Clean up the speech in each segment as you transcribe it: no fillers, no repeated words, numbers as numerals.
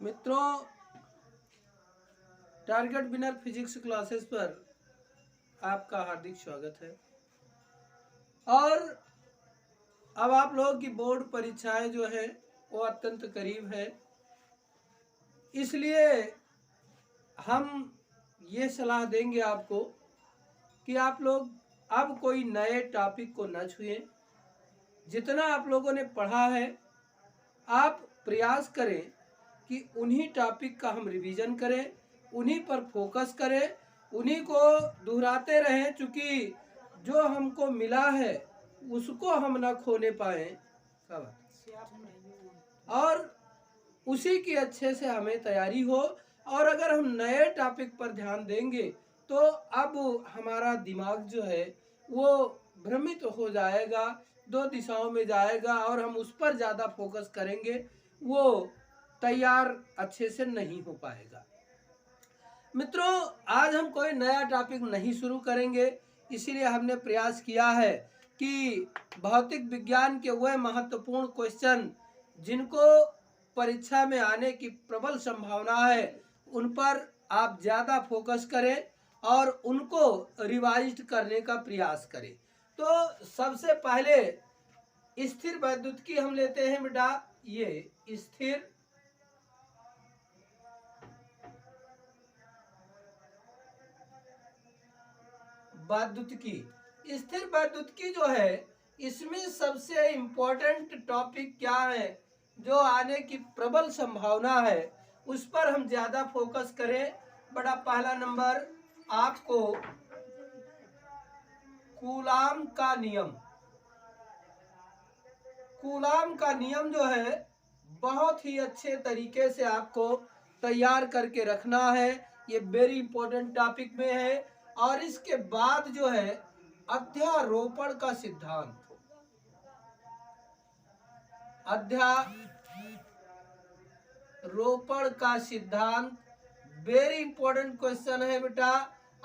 मित्रों, target winner physics classes पर आपका हार्दिक स्वागत है। और अब आप लोगों की बोर्ड परीक्षाएं जो है वो अत्यंत करीब है, इसलिए हम ये सलाह देंगे आपको कि आप लोग अब कोई नए टॉपिक को न छुएं। जितना आप लोगों ने पढ़ा है आप प्रयास करें कि उन्हीं टॉपिक का हम रिवीजन करें, उन्हीं पर फोकस करें, उन्हीं को दोहराते रहें, चूँकि जो हमको मिला है उसको हम ना खोने पाएँ और उसी की अच्छे से हमें तैयारी हो। और अगर हम नए टॉपिक पर ध्यान देंगे तो अब हमारा दिमाग जो है वो भ्रमित हो जाएगा, दो दिशाओं में जाएगा और हम उस पर ज़्यादा फोकस करेंगे, वो तैयार अच्छे से नहीं हो पाएगा। मित्रों, आज हम कोई नया टॉपिक नहीं शुरू करेंगे, इसीलिए हमने प्रयास किया है कि भौतिक विज्ञान के वह महत्वपूर्ण क्वेश्चन जिनको परीक्षा में आने की प्रबल संभावना है उन पर आप ज़्यादा फोकस करें और उनको रिवाइज करने का प्रयास करें। तो सबसे पहले स्थिर वैद्युतिकी हम लेते हैं बेटा। ये स्थिर वैद्युतिकी, स्थिर वैद्युतिकी जो है इसमें सबसे इम्पोर्टेंट टॉपिक क्या है जो आने की प्रबल संभावना है उस पर हम ज़्यादा फोकस करें। बड़ा पहला नंबर आपको कूलाम का नियम। कूलाम का नियम जो है बहुत ही अच्छे तरीके से आपको तैयार करके रखना है, ये वेरी इंपॉर्टेंट टॉपिक में है। और इसके बाद जो है अध्यारोपण का सिद्धांत, अध्यारोपण का सिद्धांत वेरी इंपॉर्टेंट क्वेश्चन है बेटा,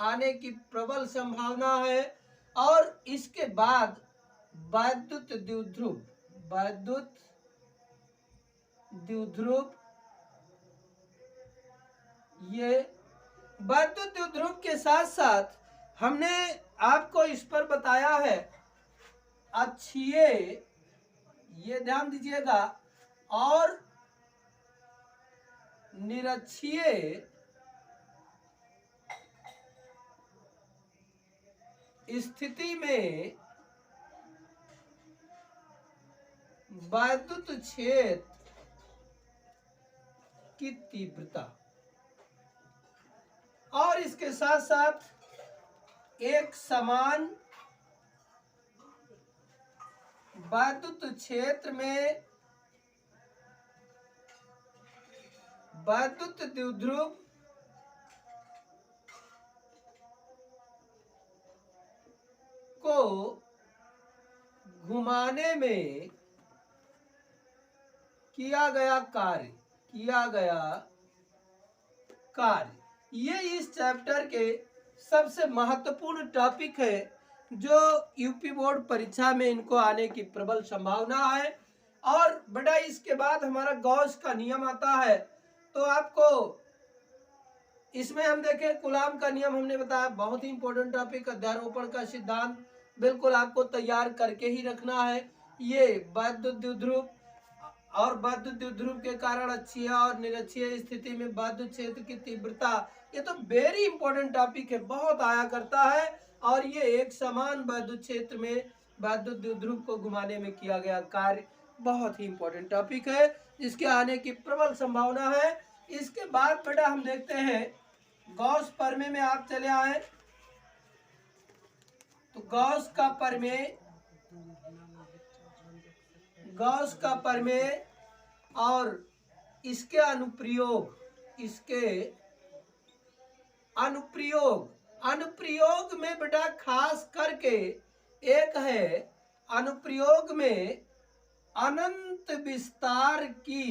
आने की प्रबल संभावना है। और इसके बाद वैद्युत द्विध्रुव, वैद्युत द्विध्रुव, ये वैद्युत द्विध्रुव के साथ साथ हमने आपको इस पर बताया है अक्षीय, ये ध्यान दीजिएगा, और निरक्षीय स्थिति में वैद्युत क्षेत्र की तीव्रता, और इसके साथ साथ एक समान वैद्युत क्षेत्र में वैद्युत द्विध्रुव को घुमाने में किया गया कार्य, ये इस चैप्टर के सबसे महत्वपूर्ण टॉपिक है जो यूपी बोर्ड परीक्षा में इनको आने की प्रबल संभावना है। और बेटा इसके बाद हमारा गॉस का नियम आता है, तो आपको इसमें हम देखें कूलाम का नियम हमने बताया, बहुत ही इंपॉर्टेंट टॉपिक। अध्यारोपण का सिद्धांत बिल्कुल आपको तैयार करके ही रखना है। ये वैद्युत द्विध्रुव और वैद्युत द्विध्रुव के कारण अक्षीय और निरक्षीय स्थिति में वैद्युत क्षेत्र की तीव्रता, ये तो वेरी इंपॉर्टेंट टॉपिक है, बहुत आया करता है। और ये एक समान वैद्युत क्षेत्र में वैद्युत द्विध्रुव को घुमाने में किया गया कार्य, बहुत ही इंपॉर्टेंट टॉपिक है, जिसके आने की प्रबल संभावना है। इसके बाद बेटा हम देखते हैं गॉस प्रमेय में आप चले आए, तो गॉस का प्रमेय और इसके अनुप्रयोग में बेटा खास करके एक है अनुप्रयोग में अनंत विस्तार की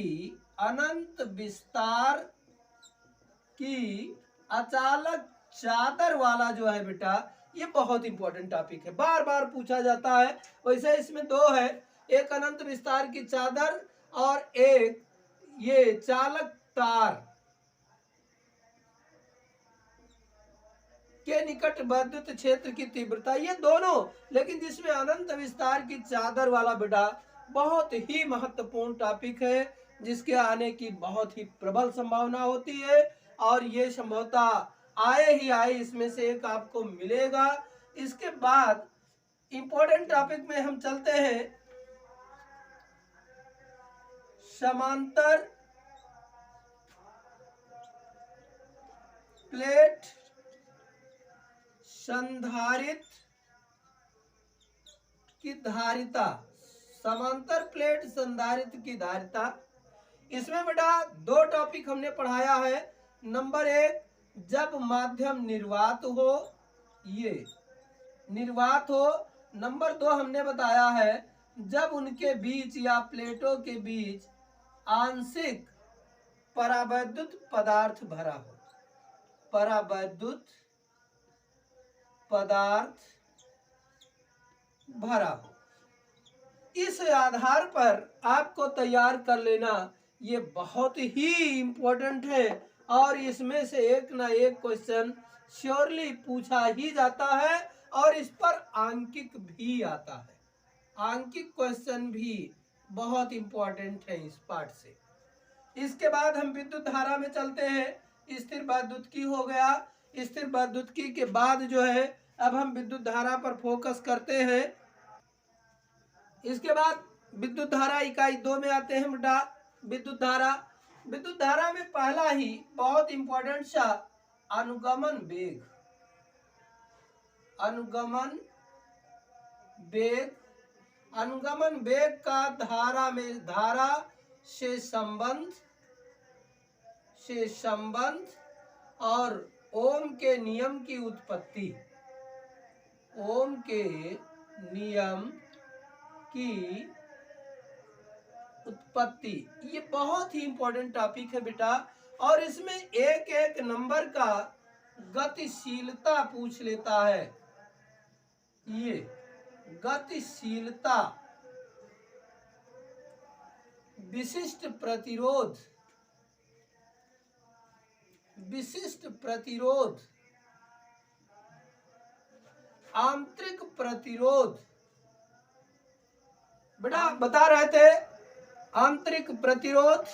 अचालक चादर वाला जो है बेटा, ये बहुत इंपॉर्टेंट टॉपिक है, बार बार पूछा जाता है। वैसे इसमें दो है, एक अनंत विस्तार की चादर और एक ये चालक विस्तार के निकट वैद्युत क्षेत्र की तीव्रता, ये दोनों, लेकिन जिसमें अनंत विस्तार की चादर वाला बेटा बहुत ही महत्वपूर्ण टॉपिक है, जिसके आने की बहुत ही प्रबल संभावना होती है, और ये संभवतः आए ही आए, इसमें से एक आपको मिलेगा। इसके बाद इंपॉर्टेंट टॉपिक में हम चलते हैं, समांतर प्लेट संधारित्र की धारिता। समांतर प्लेट संधारित्र की धारिता, इसमें बेटा दो टॉपिक हमने पढ़ाया है। नंबर एक, जब माध्यम निर्वात हो, ये निर्वात हो। नंबर दो हमने बताया है, जब उनके बीच या प्लेटों के बीच आंशिक परावैद्युत पदार्थ भरा हो। परावैद्युत पदार्थ भरा हो। इस आधार पर आपको तैयार कर लेना, ये बहुत ही इम्पोर्टेंट है, और इसमें से एक ना एक क्वेश्चन श्योरली पूछा ही जाता है, और इस पर आंकिक भी आता है। आंकिक क्वेश्चन भी बहुत इम्पोर्टेंट है इस पार्ट से। इसके बाद हम विद्युत धारा में चलते हैं। स्थिर वैद्युतिकी हो गया। स्थिर वैद्युतिकी के बाद जो है, अब हम विद्युत धारा पर फोकस करते हैं। इसके बाद विद्युत धारा इकाई 2 में आते हैं बेटा। विद्युत धारा, विद्युत धारा में पहला ही बहुत इंपॉर्टेंट सा अनुगमन वेग। अनुगमन वेग, अनुगमन वेग का धारा में, धारा से संबंध और ओम के नियम की उत्पत्ति। ओम के नियम की उत्पत्ति, ये बहुत ही इंपॉर्टेंट टॉपिक है बेटा, और इसमें एक एक नंबर का गतिशीलता पूछ लेता है। ये गतिशीलता, विशिष्ट प्रतिरोध, विशिष्ट प्रतिरोध, आंतरिक प्रतिरोध, बेटा बता रहे थे आंतरिक प्रतिरोध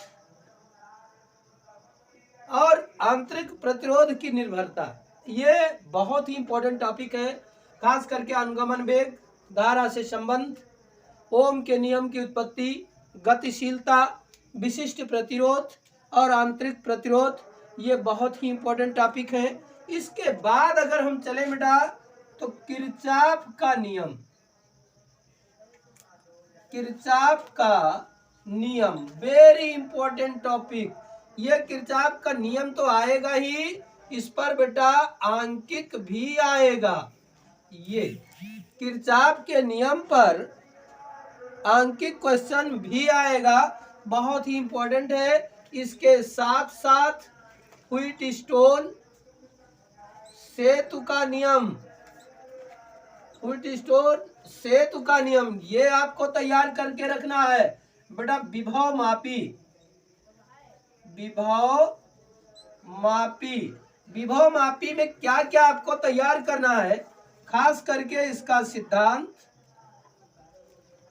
और आंतरिक प्रतिरोध की निर्भरता, ये बहुत ही इंपॉर्टेंट टॉपिक है। खास करके अनुगमन वेग, धारा से संबंध, ओम के नियम की उत्पत्ति, गतिशीलता, विशिष्ट प्रतिरोध और आंतरिक प्रतिरोध, ये बहुत ही इंपॉर्टेंट टॉपिक है। इसके बाद अगर हम चले बेटा, तो किरचॉफ का नियम, किरचॉफ का नियम वेरी इंपॉर्टेंट टॉपिक। ये किरचॉफ का नियम तो आएगा ही, इस पर बेटा आंकिक भी आएगा। ये किरचॉफ के नियम पर आंकिक क्वेश्चन भी आएगा, बहुत ही इंपॉर्टेंट है। इसके साथ साथ व्हीटस्टोन सेतु का नियम, व्हीटस्टोन सेतु का नियम, ये आपको तैयार करके रखना है बेटा। विभव मापी, विभव मापी, विभव मापी में क्या क्या आपको तैयार करना है, खास करके इसका सिद्धांत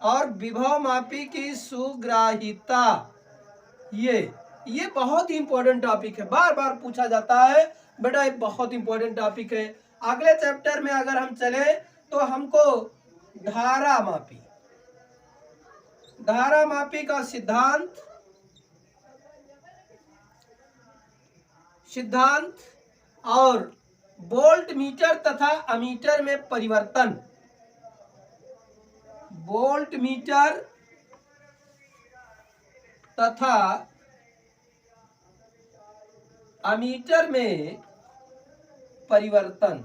और विभव मापी की सुग्राहिता, ये बहुत ही इंपॉर्टेंट टॉपिक है, बार बार पूछा जाता है बेटा, ये बहुत इंपॉर्टेंट टॉपिक है। अगले चैप्टर में अगर हम चले तो हमको धारा मापी, धारा मापी का सिद्धांत, सिद्धांत और वोल्ट मीटर तथा अमीटर में परिवर्तन, वोल्ट मीटर तथा अमीटर में परिवर्तन,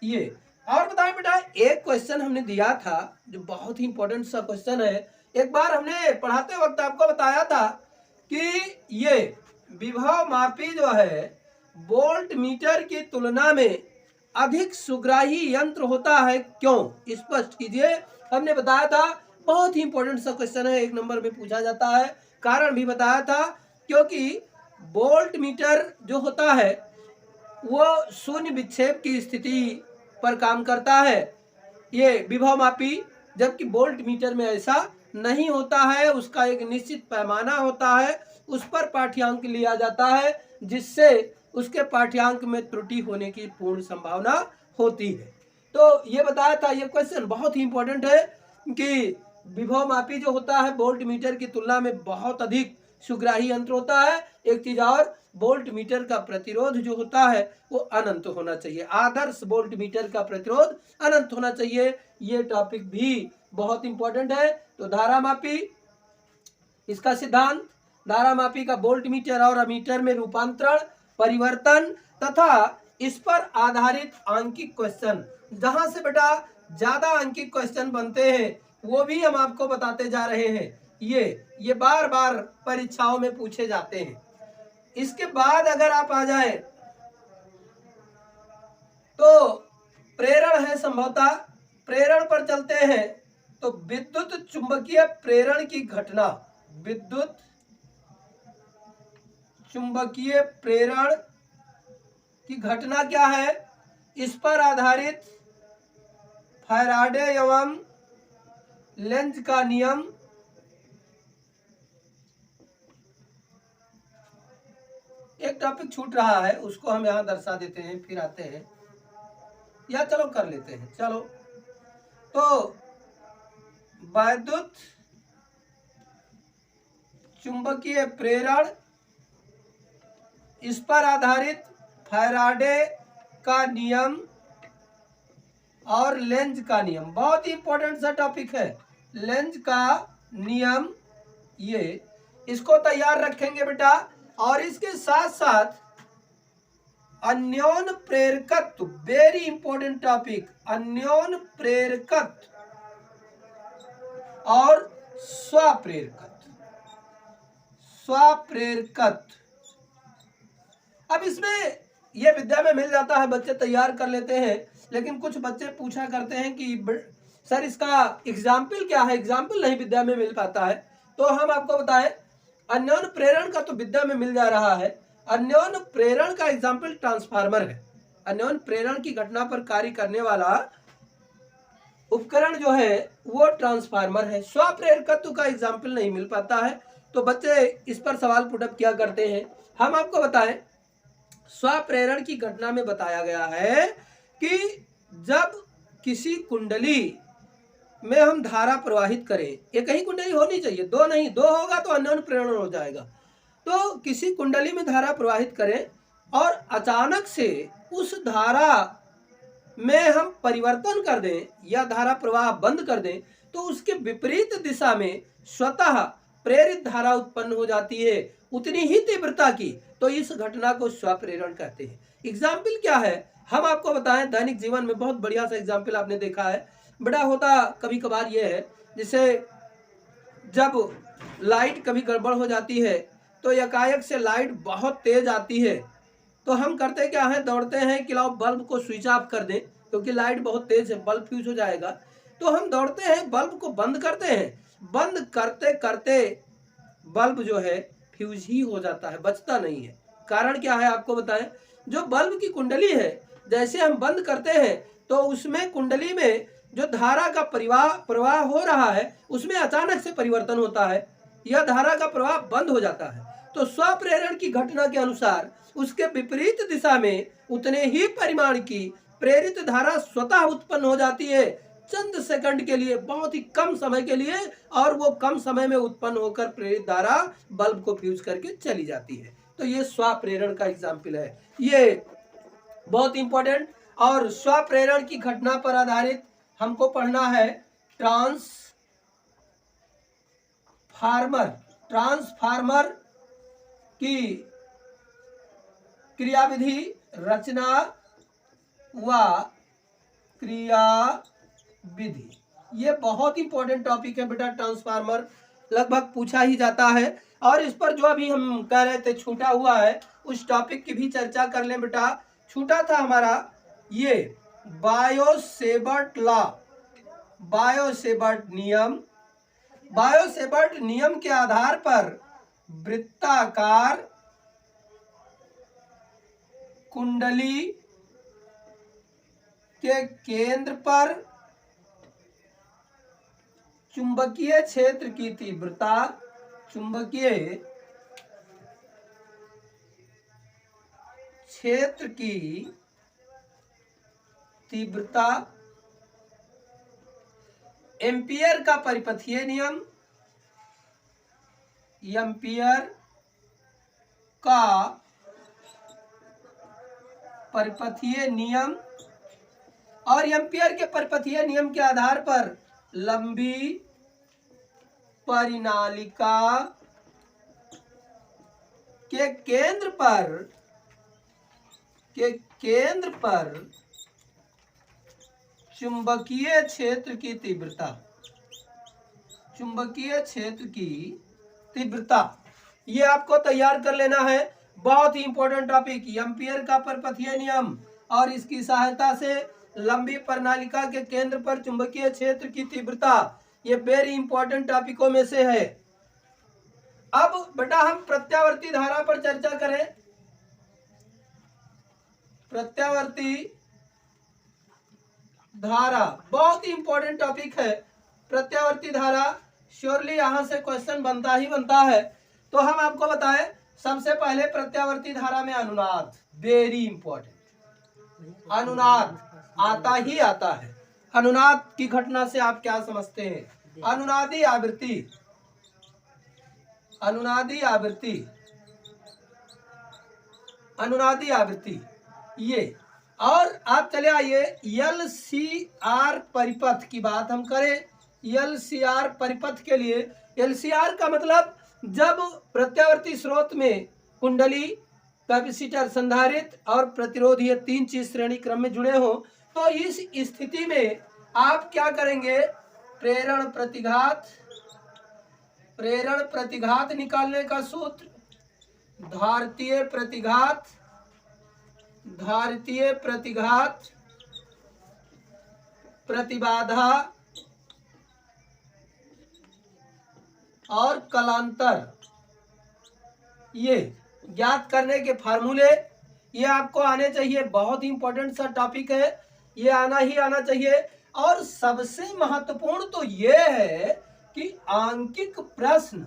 ये। और बताएं बेटा, एक क्वेश्चन हमने दिया था जो बहुत ही इंपॉर्टेंट सा क्वेश्चन है। एक बार हमने पढ़ाते वक्त आपको बताया था कि ये विभव मापी जो है वोल्ट मीटर की तुलना में अधिक सुग्राही यंत्र होता है, क्यों, स्पष्ट कीजिए। हमने बताया था, बहुत ही इंपॉर्टेंट सा क्वेश्चन है, 1 नंबर में पूछा जाता है। कारण भी बताया था, क्योंकि वोल्ट मीटर जो होता है वो शून्य विक्षेप की स्थिति पर काम करता है, ये विभव मापी, जबकि वोल्ट मीटर में ऐसा नहीं होता है। उसका एक निश्चित पैमाना होता है, उस पर पाठ्यांक लिया जाता है, जिससे उसके पाठ्यांक में त्रुटि होने की पूर्ण संभावना होती है। तो ये बताया था, ये क्वेश्चन बहुत ही इंपॉर्टेंट है कि विभव मापी जो होता है वोल्ट मीटर की तुलना में बहुत अधिक सुग्राही यंत्र होता है। एक चीज और, वोल्ट मीटर का प्रतिरोध जो होता है वो अनंत होना चाहिए। आदर्श वोल्ट मीटर का प्रतिरोध अनंत होना चाहिए। ये टॉपिक भी बहुत इंपॉर्टेंट है। तो धारा मापी, इसका सिद्धांत, धारा मापी का वोल्ट मीटर और अमीटर में रूपांतरण, परिवर्तन तथा इस पर आधारित आंकिक क्वेश्चन, जहां से बेटा ज्यादा आंकिक क्वेश्चन बनते हैं वो भी हम आपको बताते जा रहे हैं। ये बार बार परीक्षाओं में पूछे जाते हैं। इसके बाद अगर आप आ जाए तो प्रेरण है संभवतः, प्रेरण पर चलते हैं। तो विद्युत चुंबकीय प्रेरण की घटना, विद्युत चुंबकीय प्रेरण की घटना क्या है, इस पर आधारित फैराडे एवं लेंज का नियम, एक टॉपिक छूट रहा है उसको हम यहां दर्शा देते हैं, फिर आते हैं, या चलो कर लेते हैं। चलो, तो विद्युत चुंबकीय प्रेरण, इस पर आधारित फैराडे का नियम और लेंज का नियम, बहुत ही इंपॉर्टेंट सा टॉपिक है। लेंज का नियम, ये इसको तैयार रखेंगे बेटा। और इसके साथ साथ अन्योन प्रेरकत्व, वेरी इंपॉर्टेंट टॉपिक, अन्योन प्रेरकत्व और स्वप्रेरकत्व, स्वप्रेरकत्व। अब इसमें ये विद्या में मिल जाता है, बच्चे तैयार कर लेते हैं, लेकिन कुछ बच्चे पूछा करते हैं कि सर इसका एग्जाम्पल क्या है, एग्जाम्पल नहीं विद्या में मिल पाता है। तो हम आपको बताएं, अन्योन प्रेरण का तो विद्या में मिल जा रहा है। अन्योन प्रेरण का एग्जाम्पल ट्रांसफार्मर है। अन्योन प्रेरण की घटना पर कार्य करने वाला उपकरण जो है वो ट्रांसफार्मर है। स्वप्रेरकत्व का एग्जाम्पल नहीं मिल पाता है, तो बच्चे इस पर सवाल पुटअप किया करते हैं। हम आपको बताएं, स्वप्रेरण की घटना में बताया गया है कि जब किसी कुंडली में हम धारा प्रवाहित करें, एक ही कुंडली होनी चाहिए, दो नहीं, दो होगा तो अन्योन प्रेरण हो जाएगा। तो किसी कुंडली में धारा प्रवाहित करें और अचानक से उस धारा में हम परिवर्तन कर दें या धारा प्रवाह बंद कर दें, तो उसके विपरीत दिशा में स्वतः प्रेरित धारा उत्पन्न हो जाती है, उतनी ही तीव्रता की। तो इस घटना को स्वप्रेरण कहते हैं। एग्जाम्पल क्या है, हम आपको बताएं, दैनिक जीवन में बहुत बढ़िया सा एग्जाम्पल आपने देखा है, बड़ा होता कभी कभार ये है, जैसे जब लाइट कभी गड़बड़ हो जाती है तो एकाएक से लाइट बहुत तेज आती है, तो हम करते क्या है, दौड़ते हैं कि लाओ बल्ब को स्विच ऑफ कर दें, क्योंकि लाइट बहुत तेज है, बल्ब फ्यूज हो जाएगा। तो हम दौड़ते हैं, बल्ब को बंद करते हैं, बंद करते करते बल्ब जो है फ्यूज ही हो जाता है, बचता नहीं है। कारण क्या है आपको बताएं, जो बल्ब की कुंडली है जैसे हम बंद करते हैं तो उसमें कुंडली में जो धारा का प्रवाह हो रहा है उसमें अचानक से परिवर्तन होता है, यह धारा का प्रवाह बंद हो जाता है। तो स्वप्रेरण की घटना के अनुसार उसके विपरीत दिशा में उतने ही परिमाण की प्रेरित धारा स्वतः उत्पन्न हो जाती है, चंद सेकंड के लिए, बहुत ही कम समय के लिए, और वो कम समय में उत्पन्न होकर प्रेरित धारा बल्ब को फ्यूज करके चली जाती है। तो ये स्वप्रेरण का एग्जाम्पल है, ये बहुत इंपॉर्टेंट। और स्वप्रेरण की घटना पर आधारित हमको पढ़ना है ट्रांसफार्मर की क्रियाविधि, रचना व क्रियाविधि। ये बहुत इंपॉर्टेंट टॉपिक है बेटा। ट्रांसफार्मर लगभग पूछा ही जाता है, और इस पर जो अभी हम कह रहे थे छूटा हुआ है उस टॉपिक की भी चर्चा कर लें बेटा। छूटा था हमारा ये बायो-सेवर्ट लॉ, बायो-सेवर्ट नियम। बायो-सेवर्ट नियम के आधार पर वृत्ताकार कुंडली के केंद्र पर चुंबकीय क्षेत्र की तीव्रता, चुंबकीय क्षेत्र की तीव्रता, एम्पियर का परिपथीय नियम, एम्पियर का परिपथीय नियम, और एम्पियर के परिपथीय नियम के आधार पर लंबी परिनालिका के केंद्र पर चुंबकीय क्षेत्र की तीव्रता, चुंबकीय क्षेत्र की तीव्रता, ये आपको तैयार कर लेना है। बहुत ही इंपॉर्टेंट टॉपिक, एम्पियर का परिपथीय नियम और इसकी सहायता से लंबी प्रणालिका के केंद्र पर चुंबकीय क्षेत्र की तीव्रता, ये वेरी इंपॉर्टेंट टॉपिकों में से है। अब बेटा हम प्रत्यावर्ती धारा पर चर्चा करें। प्रत्यावर्ती धारा बहुत ही इंपॉर्टेंट टॉपिक है। प्रत्यावर्ती धारा श्योरली यहां से क्वेश्चन बनता ही बनता है। तो हम आपको बताएं, सबसे पहले प्रत्यावर्ती धारा में अनुनाद, वेरी इंपॉर्टेंट। अनुनाद आता ही आता है। अनुनाद की घटना से आप क्या समझते हैं? अनुनादी आवृत्ति, अनुनादी आवृत्ति, अनुनादी आवृत्ति, ये। और आप चले आइए LCR परिपथ की बात हम करें। LCR परिपथ के लिए, LCR का मतलब जब प्रत्यावर्ती स्रोत में कुंडली, कैपेसिटर, संधारित्र और प्रतिरोधी, ये तीन चीज श्रेणी क्रम में जुड़े हो, तो इस स्थिति में आप क्या करेंगे? प्रेरण प्रतिघात, प्रेरण प्रतिघात निकालने का सूत्र, धारितीय प्रतिघात, धारितीय प्रतिघात, प्रतिबाधा और कलांतर, ये ज्ञात करने के फार्मूले ये आपको आने चाहिए। बहुत ही इंपॉर्टेंट सा टॉपिक है, ये आना ही आना चाहिए। और सबसे महत्वपूर्ण तो ये है कि आंकिक प्रश्न,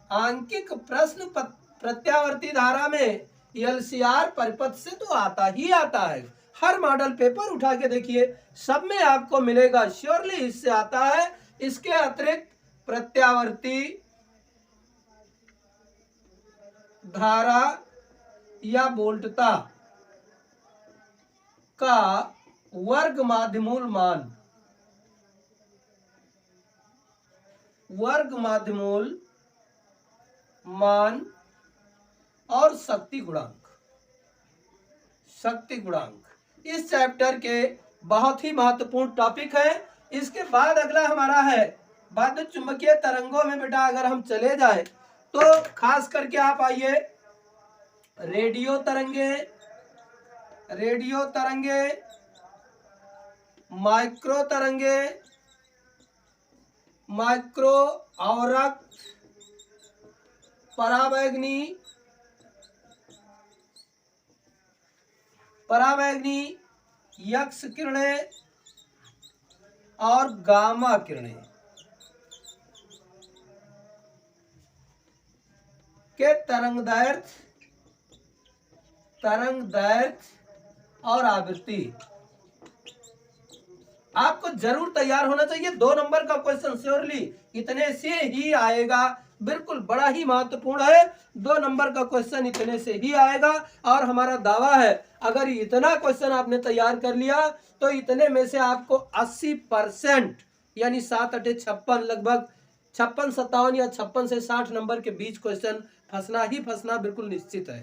आंकिक प्रश्न प्रत्यावर्ती धारा में LCR परिपथ से तो आता ही आता है। हर मॉडल पेपर उठा के देखिए, सब में आपको मिलेगा, श्योरली इससे आता है। इसके अतिरिक्त प्रत्यावर्ती धारा या वोल्टता का वर्ग माध्यमूल मान, वर्ग माध्यमूल मान और शक्ति गुणांक, शक्ति गुणांक इस चैप्टर के बहुत ही महत्वपूर्ण टॉपिक है। इसके बाद अगला हमारा है विद्युत चुंबकीय तरंगों में। बेटा अगर हम चले जाए तो खास करके आप आइए, रेडियो तरंगे, रेडियो तरंगे, माइक्रो तरंगे, माइक्रो आवर्त, परावैगनी, परावैगनी, यक्स किरणें और गामा किरणें के तरंगदैर्घ्य, तरंगदैर्घ्य और आवृत्ति आपको जरूर तैयार होना चाहिए। 2 नंबर का क्वेश्चन श्योरली इतने से ही आएगा, बिल्कुल बड़ा ही महत्वपूर्ण है। 2 नंबर का क्वेश्चन इतने से ही आएगा और हमारा दावा है अगर इतना क्वेश्चन आपने तैयार कर लिया तो इतने में से आपको 80% यानी 7 8 56 लगभग 56 57 या 56 से 60 नंबर के बीच क्वेश्चन फंसना ही फंसना बिल्कुल निश्चित है।